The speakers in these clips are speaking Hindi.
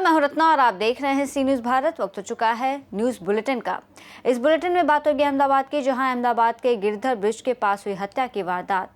मैं हूं रत्ना और आप देख रहे हैं सी न्यूज़ भारत। वक्त हो चुका है न्यूज़ बुलेटिन का। इस बुलेटिन में बात होगी अहमदाबाद की, जहां अहमदाबाद के गिरधर ब्रिज के पास हुई हत्या की वारदात।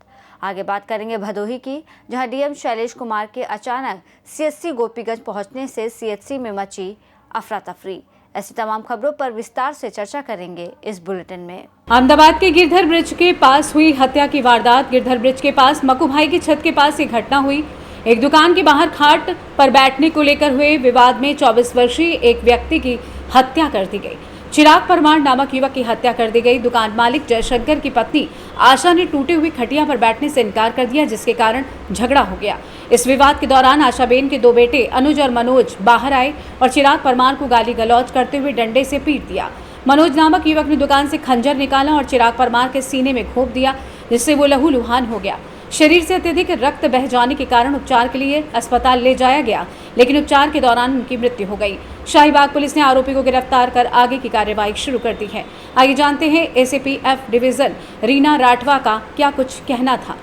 आगे बात करेंगे भदोही की, जहां डीएम शैलेश कुमार के अचानक सीएससी गोपीगंज पहुंचने से सीएचसी में मची अफरा तफरी। ऐसी तमाम खबरों पर विस्तार से चर्चा करेंगे इस बुलेटिन में। अहमदाबाद के गिरधर ब्रिज के पास हुई हत्या की वारदात। गिरधर ब्रिज के पास मकुभाई की छत के पास ये घटना हुई। एक दुकान के बाहर खाट पर बैठने को लेकर हुए विवाद में 24 वर्षीय एक व्यक्ति की हत्या कर दी गई। चिराग परमार नामक युवक की हत्या कर दी गई। दुकान मालिक जयशंकर की पत्नी आशा ने टूटे हुई खटिया पर बैठने से इनकार कर दिया, जिसके कारण झगड़ा हो गया। इस विवाद के दौरान आशाबेन के दो बेटे अनुज और मनोज बाहर आए और चिराग परमार को गाली गलौज करते हुए डंडे से पीट दिया। मनोज नामक युवक ने दुकान से खंजर निकाला और चिराग परमार के सीने में घोंप दिया, जिससे वो लहूलुहान हो गया। शरीर से अत्यधिक रक्त बह जाने के कारण उपचार के लिए अस्पताल ले जाया गया, लेकिन उपचार के दौरान उनकी मृत्यु हो गई। शाहीबाग पुलिस ने आरोपी को गिरफ्तार कर आगे की कार्रवाई शुरू कर दी है। आइए जानते हैं ACP F division Reena Rathwa का क्या कुछ कहना था।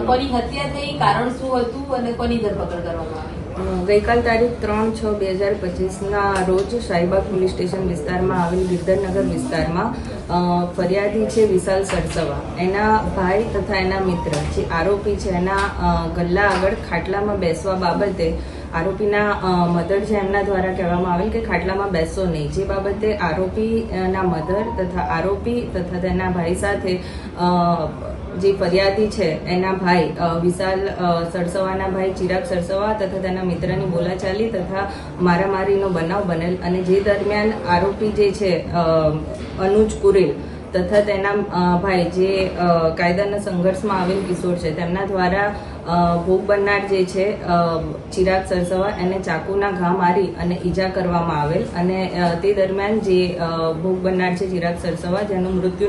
कोनी हत्या थई, कारण શું હતું અને કોની ધરપકડ કરવામાં આવી? ગઈકાલ તારીખ 3/6/2025 રોજ શાહીબાગ પોલીસ સ્ટેશન વિસ્તારમાં આવેલ ગિરધરનગર વિસ્તારમાં ફરિયાદી છે વિશાલ સરસવા, એના ભાઈ તથા એના મિત્ર જે આરોપી છે એના ગલ્લા આગળ ખાટલામાં બેસવા બાબતે આરોપીના મધર છે એમના દ્વારા કહેવામાં આવેલ કે ખાટલામાં બેસો નહીં, જે બાબતે આરોપીના મધર તથા આરોપી તથા તેના ભાઈ સાથે જે ફરિયાદી છે એના ભાઈ વિશાલ સરસવાના ભાઈ ચિરાગ સરસવા તથા તેના મિત્રની બોલાચાલી તથા મારામારીનો બનાવ બનેલ અને જે દરમિયાન આરોપી જે છે અનુજ કુરેલ તથા તેના ભાઈ જે કાયદાના સંઘર્ષમાં આવેલ કિશોર છે તેમના દ્વારા ભોગ બનનાર જે છે ચિરાગ સરસવા એને ચાકુના ઘા મારી અને ઈજા કરવામાં આવેલ અને તે દરમિયાન જે ભોગ બનનાર છે ચિરાગ સરસવા જેનું મૃત્યુ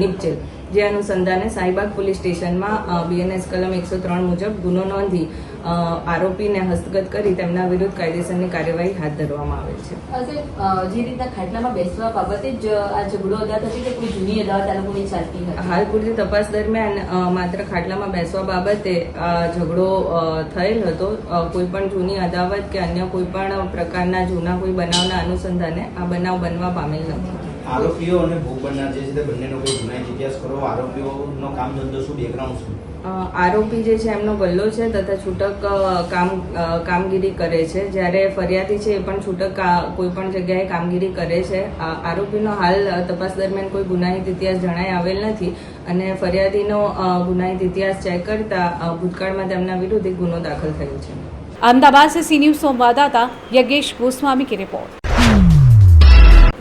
નિપજેલ, જે અનુસંધાને શાહીબાગ પોલીસ સ્ટેશનમાં બીએનએસ કલમ 103 મુજબ ગુનો નોંધી આરોપીને હસ્તગત કરી તેમના વિરુદ્ધ કાયદેસરની કાર્યવાહી હાથ ધરવામાં આવેલ છે। જે રીતના ખાટલામાં બેસવા બાબતે જ આ ઝઘડો અદાવત હતી કે કોઈ જૂની અદાવત આ લોકોની ચાલતી હતી? હાલ પૂરતી તપાસ દરમિયાન માત્ર ખાટલામાં બેસવા બાબતે ઝઘડો થયેલ હતો। કોઈ પણ જૂની અદાવત કે અન્ય કોઈ પણ પ્રકારના જૂના કોઈ બનાવના અનુસંધાને આ બનાવ બનવા પામેલ નથી। આરોપીઓ અને ભોગ બનનાર જે છે તે બંનેનો કોઈ ગુનાહિત ઇતિહાસ કરો, આરોપીઓનો કામ ધંધો શું, બેકગ્રાઉન્ડ શું? આરોપી જે છે એમનો ગલ્લો છે તથા છૂટક કામગીરી કરે છે, જ્યારે ફરિયાદી છે એ પણ છૂટક કોઈ પણ જગ્યાએ કામગીરી કરે છે। આરોપીનો હાલ તપાસ દરમિયાન કોઈ ગુનાહિત ઇતિહાસ જણાઈ આવેલ નથી અને ફરિયાદીનો ગુનાહિત ઇતિહાસ ચેક કરતા ભૂતકાળમાં તેમના વિરુદ્ધ એક ગુનો દાખલ થયો છે। अहमदाबाद से सी न्यूज़ संवाददाता यज्ञेश गोस्वामी की रिपोर्ट।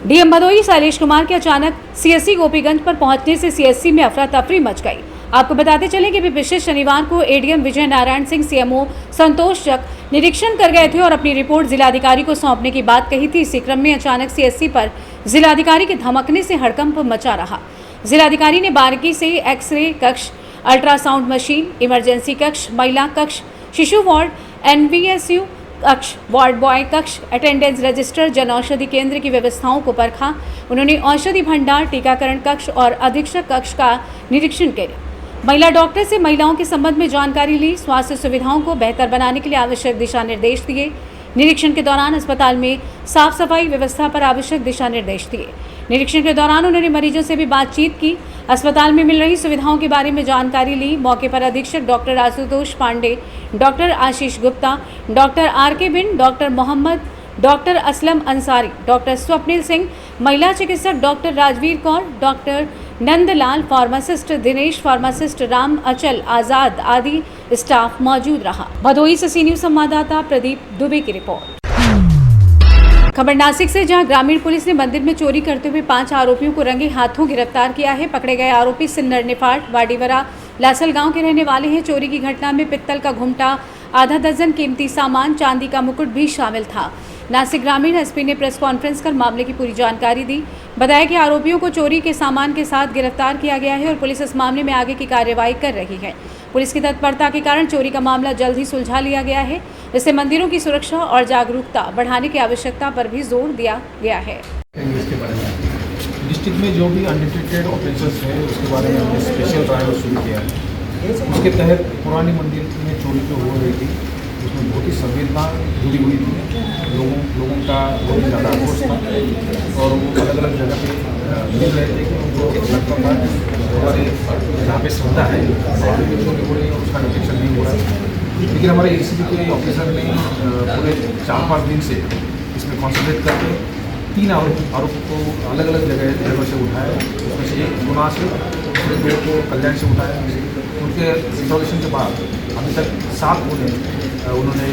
डीएम भदोही शैलेश कुमार के अचानक सीएससी गोपीगंज पर पहुंचने से सीएससी में अफरा तफरी मच गई। आपको बताते चले कि पिछले शनिवार को एडीएम विजय नारायण सिंह सीएमओ संतोष चक निरीक्षण कर गए थे और अपनी रिपोर्ट जिलाधिकारी को सौंपने की बात कही थी। इसी क्रम में अचानक सीएससी पर जिलाधिकारी के धमकने से हड़कंप मचा रहा। जिलाधिकारी ने बारीकी से एक्सरे कक्ष, अल्ट्रासाउंड मशीन, इमरजेंसी कक्ष, महिला कक्ष, शिशु वार्ड, एनवीएसयू कक्ष, वार्ड बॉय कक्ष, अटेंडेंस रजिस्टर, जन औषधि केंद्र की व्यवस्थाओं को परखा। उन्होंने औषधि भंडार, टीकाकरण कक्ष और अधीक्षक कक्ष का निरीक्षण किया। महिला डॉक्टर से महिलाओं के संबंध में जानकारी ली। स्वास्थ्य सुविधाओं को बेहतर बनाने के लिए आवश्यक दिशा निर्देश दिए। निरीक्षण के दौरान अस्पताल में साफ सफाई व्यवस्था पर आवश्यक दिशा निर्देश दिए। निरीक्षण के दौरान उन्होंने मरीजों से भी बातचीत की, अस्पताल में मिल रही सुविधाओं के बारे में जानकारी ली। मौके पर अधीक्षक doctor Ashutosh Pandey, doctor Ashish Gupta, doctor RK. Bin, doctor Mohammad, doctor Aslam Ansari, doctor Swapnil Singh, महिला चिकित्सक doctor Rajveer Kaur, doctor Nandlal, pharmacist Dinesh, pharmacist Ram Achal Azad आदि स्टाफ मौजूद रहा। भदोही से सी न्यूज़ संवाददाता प्रदीप दुबे की रिपोर्ट। खबर नासिक से, जहां ग्रामीण पुलिस ने मंदिर में चोरी करते हुए 5 आरोपियों को रंगे हाथों गिरफ्तार किया है। पकड़े गए आरोपी सिन्नर निफाट, वाडीवरा, लासल गांव के रहने वाले हैं। चोरी की घटना में पित्तल का घुमटा, आधा दर्जन कीमती सामान, चांदी का मुकुट भी शामिल था। नासिक ग्रामीण एसपी ने प्रेस कॉन्फ्रेंस कर मामले की पूरी जानकारी दी। बताया कि आरोपियों को चोरी के सामान के साथ गिरफ्तार किया गया है और पुलिस इस मामले में आगे की कार्रवाई कर रही है। पुलिस की तत्परता के कारण चोरी का मामला जल्द ही सुलझा लिया गया है। इससे मंदिरों की सुरक्षा और जागरूकता बढ़ाने की आवश्यकता पर भी जोर दिया गया है। डिस्ट्रिक्ट में जो भी अनडिटेक्टेड ऑफेंसेस है उसके बारे में हमने स्पेशल ड्राइव शुरू किया है। उसके तहत पुरानी मंदिर में चोरी जो हो रही थी उसमें बहुत ही संवेदना जुड़ी हुई थी। लोगों का बहुत ज़्यादा आक्रोश था और वो अलग अलग जगह पे मिल रहे थे कि उनको लगता था हमारे यहाँ पे श्रद्धा है और उसका डिटेक्शन नहीं हो रहा है। लेकिन हमारे ACP के ऑफिसर ने पूरे 4-5 दिन से इसमें कॉन्सेंट्रेट करके 3 आरोपों को अलग अलग जगह से उठाया। उसमें से एक गुना से, दूसरे 2 को कल्याण से उठाया। उनके इंट्रोगेशन के बाद अभी तक 7 गुने उन्होंने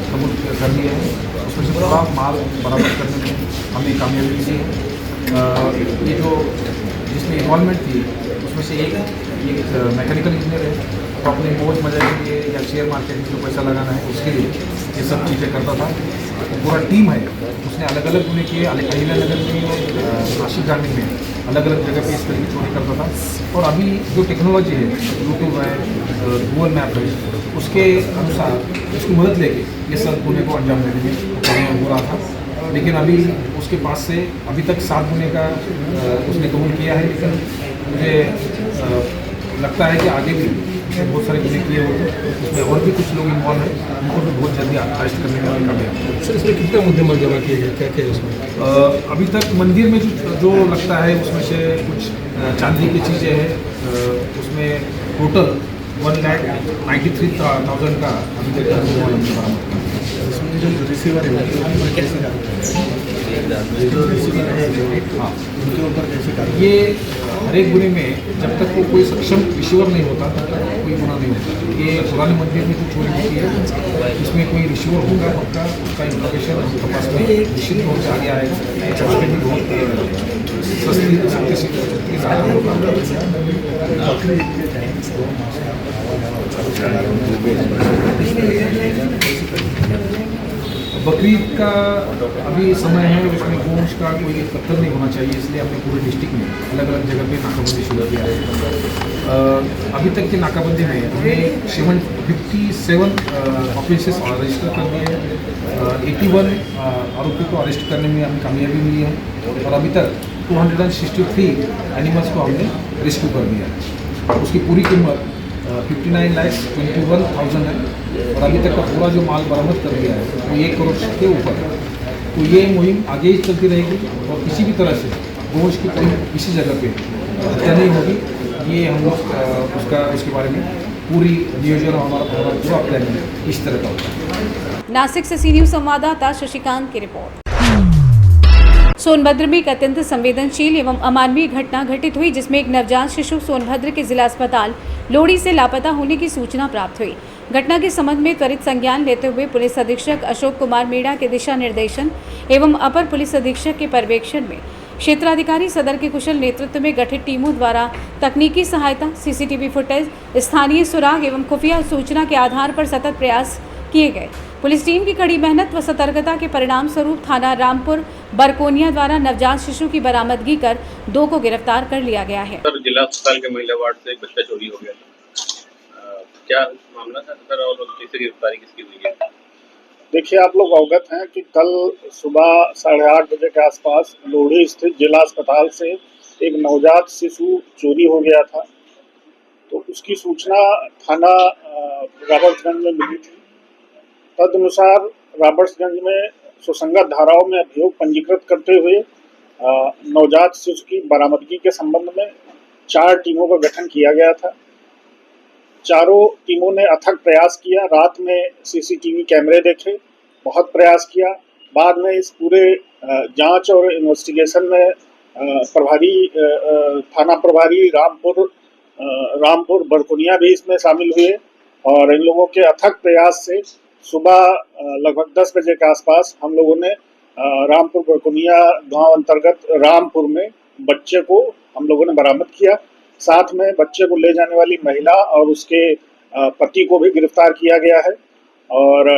कबूल कर लिए हैं। उसमें से पूरा माल बरामद करने में हमें कामयाबी मिली है। ये जो जिसमें इन्वॉल्वमेंट थी उसमें से एक मैकेनिकल इंजीनियर है, तो अपने मौज मजे के लिए या शेयर मार्केट में जो पैसा लगाना है उसके लिए ये सब चीज़ें करता था। पूरा टीम है, उसने अलग अलग गुने किए। अहिल्यानगर में, नासिक ग्रामीण में अलग अलग जगह पे इस तरह की चोरी करता था। और अभी जो टेक्नोलॉजी है, यूट्यूब है, गूगल मैप है, उसके अनुसार उसकी मदद लेके ये सब गुने को अंजाम देने में कामयाब हो रहा था। लेकिन अभी उसके पास से अभी तक 7 गुने का उसने कबूल किया है। लेकिन मुझे लगता है कि आगे भी बहुत सारे गुने किए होते, उसमें और भी कुछ लोग इन्वॉल्व हैं, उनको भी बहुत जल्दी अरेस्ट करने में कामयाब। सर, इसमें कितने मुद्दे जमा किए गए, क्या क्या है उसमें? अभी तक मंदिर में जो लगता है उसमें से कुछ चांदी की चीज़ें हैं। उसमें टोटल 1,93,000 का अभी तक बरामद किया। इसमें जो रिसीवर है उनके ऊपर कैसे जो रिसीवर है हाँ, उनके ऊपर कैसे ये हर एक गुने में जब तक वो कोई सक्षम रिसीवर नहीं होता तब तक कोई गुना नहीं होता। ये पुराने मंदिर में जो चोरी होती है इसमें कोई रिसीवर होगा पक्का, उसका इंफॉर्मेशन उनके पास में निश्चित रूप से आगे आएगा। उसके भी बहुत सख्ती से बकरीद का अभी समय है, उसमें गोश्त का कोई कत्ल नहीं होना चाहिए, इसलिए हमने पूरे डिस्ट्रिक्ट में अलग अलग जगह पे नाकाबंदी शुरू किया है। अभी तक की नाकाबंदी में हमने 57 ऑफेंसेस रजिस्टर कर दिए हैं। 81 आरोपियों को अरेस्ट करने में हमें कामयाबी मिली है और अभी तक 263 एनिमल्स को हमने रेस्क्यू कर दिया है। उसकी पूरी कीमत 59,21,000 है और अभी तक का पूरा जो माल बरामद कर दिया है वो 1 करोड़ के ऊपर है। तो ये मुहिम आगे ही चलती रहेगी और किसी भी तरह से गोश्त की कोई किसी जगह पे हत्या नहीं होगी। ये हम लोग उसके बारे में पूरी नियोजन और हमारा पूरा प्लानिंग इस तरह का होता है। नासिक से सी न्यूज संवाददाता शशिकांत की रिपोर्ट। सोनभद्र में एक अत्यंत संवेदनशील एवं अमानवीय घटना घटित हुई, जिसमें एक नवजात शिशु सोनभद्र के जिला अस्पताल लोड़ी से लापता होने की सूचना प्राप्त हुई। घटना के संबंध में त्वरित संज्ञान लेते हुए पुलिस अधीक्षक अशोक कुमार मीणा के दिशा निर्देशन एवं अपर पुलिस अधीक्षक के पर्यवेक्षण में क्षेत्राधिकारी सदर के कुशल नेतृत्व में गठित टीमों द्वारा तकनीकी सहायता, CCTV फुटेज, स्थानीय सुराग एवं खुफिया सूचना के आधार पर सतत प्रयास किए गए। पुलिस टीम की कड़ी मेहनत व सतर्कता के परिणाम स्वरूप थाना रामपुर बरकोनिया द्वारा नवजात शिशु की बरामदगी कर 2 को गिरफ्तार कर लिया गया है। सर, जिला अस्पताल के महिला वार्ड से एक बच्चा चोरी हो गया था, क्या मामला था सर और किससे गिरफ्तारी किसकी हुई है? देखिए, आप लोग अवगत हैं कि कल सुबह 8:30 बजे के आसपास लोहड़ी स्थित जिला अस्पताल से एक नवजात शिशु चोरी हो गया था। तो उसकी सूचना थाना रॉबर्ट्सगंज में मिली थी। तदनुसार रॉबर्ट्सगंज में सुसंगत धाराओं में अभियोग पंजीकृत करते हुए नवजात शिशु की बरामदगी के संबंध में 4 टीमों का गठन किया गया था। चारों टीमों ने अथक प्रयास किया। रात में CCTV कैमरे देखे, बहुत प्रयास किया। बाद में इस पूरे जांच और इन्वेस्टिगेशन में थाना प्रभारी रामपुर बरकुनिया भी इसमें शामिल हुए और इन लोगों के अथक प्रयास से सुबह लगभग 10 बजे के आसपास हम लोगों ने रामपुर बरकुनिया गांव अंतर्गत रामपुर में बच्चे को हम लोगों ने बरामद किया। साथ में बच्चे को ले जाने वाली महिला और उसके पति को भी गिरफ्तार किया गया है और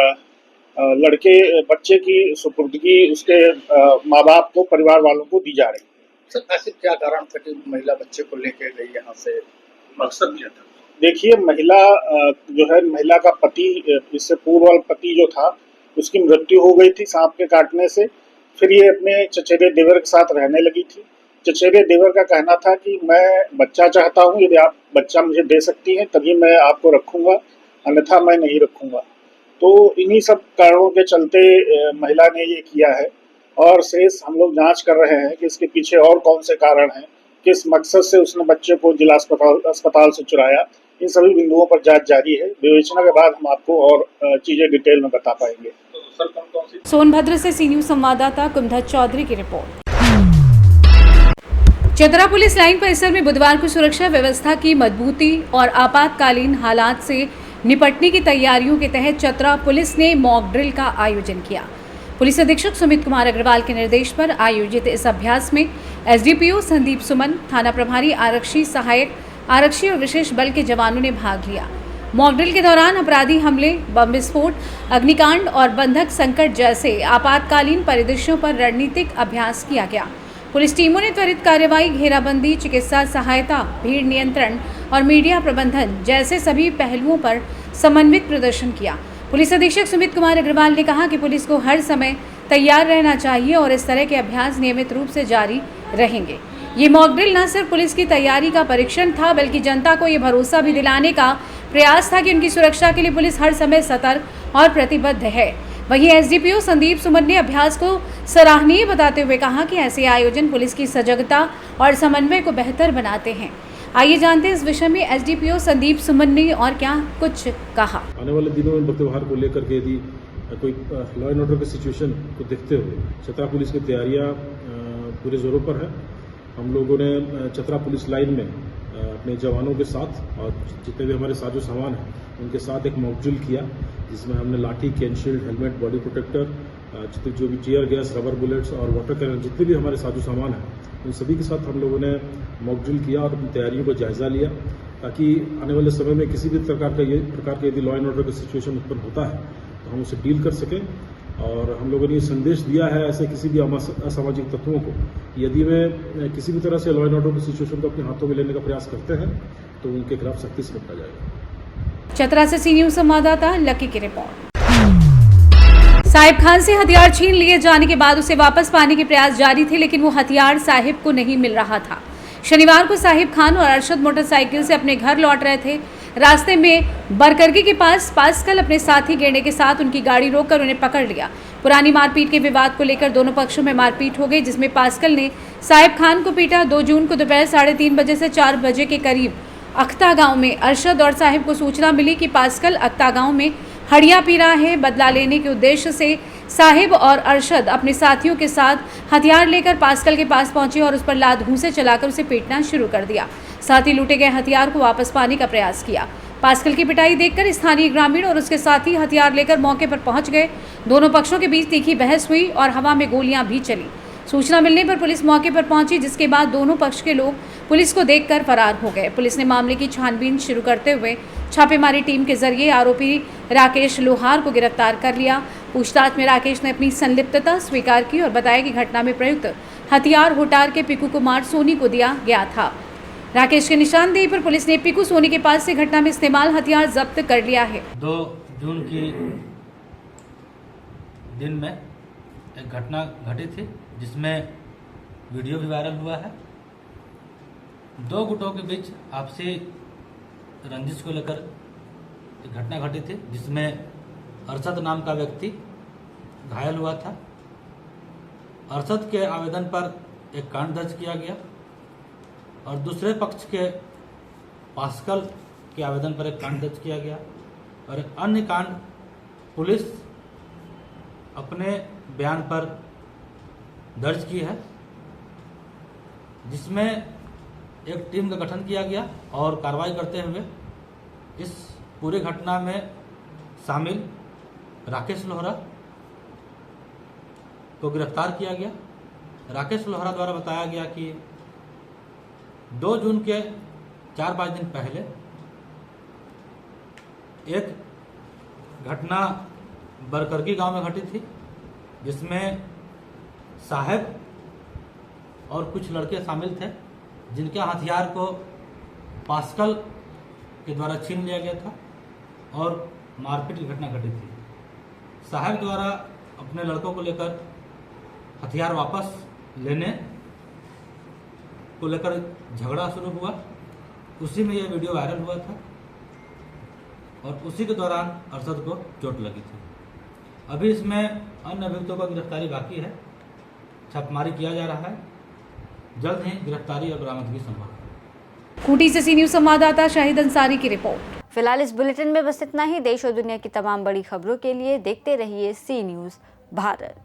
बच्चे की सुपुर्दगी उसके माँ बाप को, परिवार वालों को दी जा रही है। सर, ऐसे क्या कारण था कि महिला बच्चे को लेके गई यहाँ से, मकसद क्या था? देखिए, महिला का पति, इससे पूर्व पति जो था उसकी मृत्यु हो गई थी सांप के काटने से। फिर ये अपने चचेरे देवर के साथ रहने लगी थी। चचेरे देवर का कहना था कि मैं बच्चा चाहता हूँ, यदि आप बच्चा मुझे दे सकती हैं तभी मैं आपको रखूंगा, अन्यथा मैं नहीं रखूंगा। तो इन्हीं सब कारणों के चलते महिला ने ये किया है और शेष हम लोग जांच कर रहे हैं कि इसके पीछे और कौन से कारण हैं, किस मकसद से उसने बच्चे को जिला अस्पताल से चुराया। इन सभी बिंदुओं पर जांच जारी है। विवेचना के बाद हम आपको और चीजें डिटेल में बता पाएंगे। सोनभद्र से सी न्यूज संवाददाता कुंदन चौधरी की रिपोर्ट। चतरा पुलिस लाइन परिसर में बुधवार को सुरक्षा व्यवस्था की मजबूती और आपातकालीन हालात से निपटने की तैयारियों के तहत चतरा पुलिस ने मॉक ड्रिल का आयोजन किया। पुलिस अधीक्षक सुमित कुमार अग्रवाल के निर्देश पर आयोजित इस अभ्यास में एसडीपीओ संदीप सुमन, थाना प्रभारी, आरक्षी सहायक आरक्षी और विशेष बल के जवानों ने भाग लिया। मॉक ड्रिल के दौरान अपराधी हमले, बम विस्फोट, अग्निकांड और बंधक संकट जैसे आपातकालीन परिदृश्यों पर रणनीतिक अभ्यास किया गया। पुलिस टीमों ने त्वरित कार्रवाई, घेराबंदी, चिकित्सा सहायता, भीड़ नियंत्रण और मीडिया प्रबंधन जैसे सभी पहलुओं पर समन्वित प्रदर्शन किया। पुलिस अधीक्षक सुमित कुमार अग्रवाल ने कहा कि पुलिस को हर समय तैयार रहना चाहिए और इस तरह के अभ्यास नियमित रूप से जारी रहेंगे। ये मॉक ड्रिल न सिर्फ पुलिस की तैयारी का परीक्षण था, बल्कि जनता को ये भरोसा भी दिलाने का प्रयास था कि उनकी सुरक्षा के लिए पुलिस हर समय सतर्क और प्रतिबद्ध है। वहीं एसडीपीओ संदीप सुमन ने अभ्यास को सराहनीय बताते हुए कहा कि ऐसे आयोजन पुलिस की सजगता और समन्वय को बेहतर बनाते हैं। आइए जानते हैं इस विषय में एसडीपीओ संदीप सुमन ने और क्या कुछ कहा। आने वाले दिनों में त्योहार को लेकर के यदि कोई लॉ एंड ऑर्डर की सिचुएशन को देखते हुए चतरा पुलिस की तैयारियां पूरे जोरों पर है। हम लोगों ने चतरा पुलिस लाइन में अपने जवानों के साथ और जितने भी हमारे साजो सामान हैं उनके साथ एक मॉक ड्रिल किया, जिसमें हमने लाठी, कैनशील्ड, हेलमेट, बॉडी प्रोटेक्टर, जो भी टीयर गैस, रबर बुलेट्स और वाटर कैनन जितने भी हमारे साजो सामान हैं उन सभी के साथ हम लोगों ने मॉक ड्रिल किया और अपनी तैयारियों का जायजा लिया, ताकि आने वाले समय में किसी भी प्रकार का यदि लॉ एंड ऑर्डर का सिचुएशन उत्पन्न होता है तो हम उसे डील कर सकें। और हम लोगों ने ये संदेश दिया है ऐसे किसी भी असामाजिक तत्वों को, यदि वे किसी भी तरह से लॉ एंड ऑर्डर की सिचुएशन को अपने हाथों में लेने का प्रयास करते हैं तो उनके खिलाफ सख्ती से निपटा जाएगा। चतरा से सी न्यूज संवाददाता लकी की रिपोर्ट। साहिब खान से हथियार छीन लिए जाने के बाद उसे वापस पाने के प्रयास जारी थे, लेकिन वो हथियार साहिब को नहीं मिल रहा था। शनिवार को साहिब खान और अरशद मोटरसाइकिल से अपने घर लौट रहे थे। रास्ते में बरकरगी के पास पास्कल अपने साथी गेंडे के साथ उनकी गाड़ी रोककर उन्हें पकड़ लिया। पुरानी मारपीट के विवाद को लेकर दोनों पक्षों में मारपीट हो गई, जिसमें पास्कल ने साहिब खान को पीटा। 2 जून को दोपहर 3:30 बजे से 4 बजे के करीब अख्ता गांव में अरशद और साहिब को सूचना मिली कि पास्कल अख्ता गांव में हड़िया पी रहा है। बदला लेने के उद्देश्य से साहिब और अरशद अपने साथियों के साथ हथियार लेकर पास्कल के पास पहुंचे और उस पर लात घूंसे चलाकर उसे पीटना शुरू कर दिया। साथ ही लूटे गए हथियार को वापस पाने का प्रयास किया। पास्कल की पिटाई देखकर स्थानीय ग्रामीण और उसके साथी हथियार लेकर मौके पर पहुंच गए। दोनों पक्षों के बीच तीखी बहस हुई और हवा में गोलियां भी चली। सूचना मिलने पर पुलिस मौके पर पहुंची, जिसके बाद दोनों पक्ष के लोग पुलिस को देखकर फरार हो गए। पुलिस ने मामले की छानबीन शुरू करते हुए छापेमारी टीम के जरिए आरोपी राकेश लोहार को गिरफ्तार कर लिया। पूछताछ में राकेश ने अपनी संलिप्तता स्वीकार की और बताया कि घटना में प्रयुक्त हथियार होटार के पिकू कुमार सोनी को दिया गया था। राकेश के निशानदेही पर पुलिस ने पिकू सोनी के पास से घटना में इस्तेमाल हथियार जब्त कर लिया है। 2 जून की दिन में एक घटना घटी थी, जिसमें वीडियो भी वायरल हुआ है। 2 गुटों के बीच आपसी रंजिश को लेकर एक घटना घटी थी, जिसमें अरशद नाम का व्यक्ति घायल हुआ था। अरशद के आवेदन पर एक कांड दर्ज किया गया और दूसरे पक्ष के पास्कल के आवेदन पर एक कांड दर्ज किया गया और एक अन्य कांड पुलिस अपने बयान पर दर्ज की है, जिसमें एक टीम का गठन किया गया और कार्रवाई करते हुए इस पूरी घटना में शामिल राकेश लोहरा को गिरफ्तार किया गया। राकेश लोहरा द्वारा बताया गया कि 2 जून के 4-5 दिन पहले एक घटना बरकरगी गांव में घटी थी, जिसमें साहिब और कुछ लड़के शामिल थे, जिनके हथियार को पास्कल के द्वारा छीन लिया गया था और मारपीट की घटना घटी थी। साहिब द्वारा अपने लड़कों को लेकर हथियार वापस लेने को लेकर झगड़ा शुरू हुआ। उसी में यह वीडियो वायरल हुआ था और उसी के दौरान अरशद को चोट लगी थी। अभी इसमें अन्य अभियुक्तों की गिरफ्तारी बाकी है, छापेमारी किया जा रहा है, जल्द ही गिरफ्तारी और बरामदगी संभव है। खूंटी से सी न्यूज संवाददाता शाहिद अंसारी की रिपोर्ट। फिलहाल इस बुलेटिन में बस इतना ही। देश और दुनिया की तमाम बड़ी खबरों के लिए देखते रहिए सी न्यूज भारत।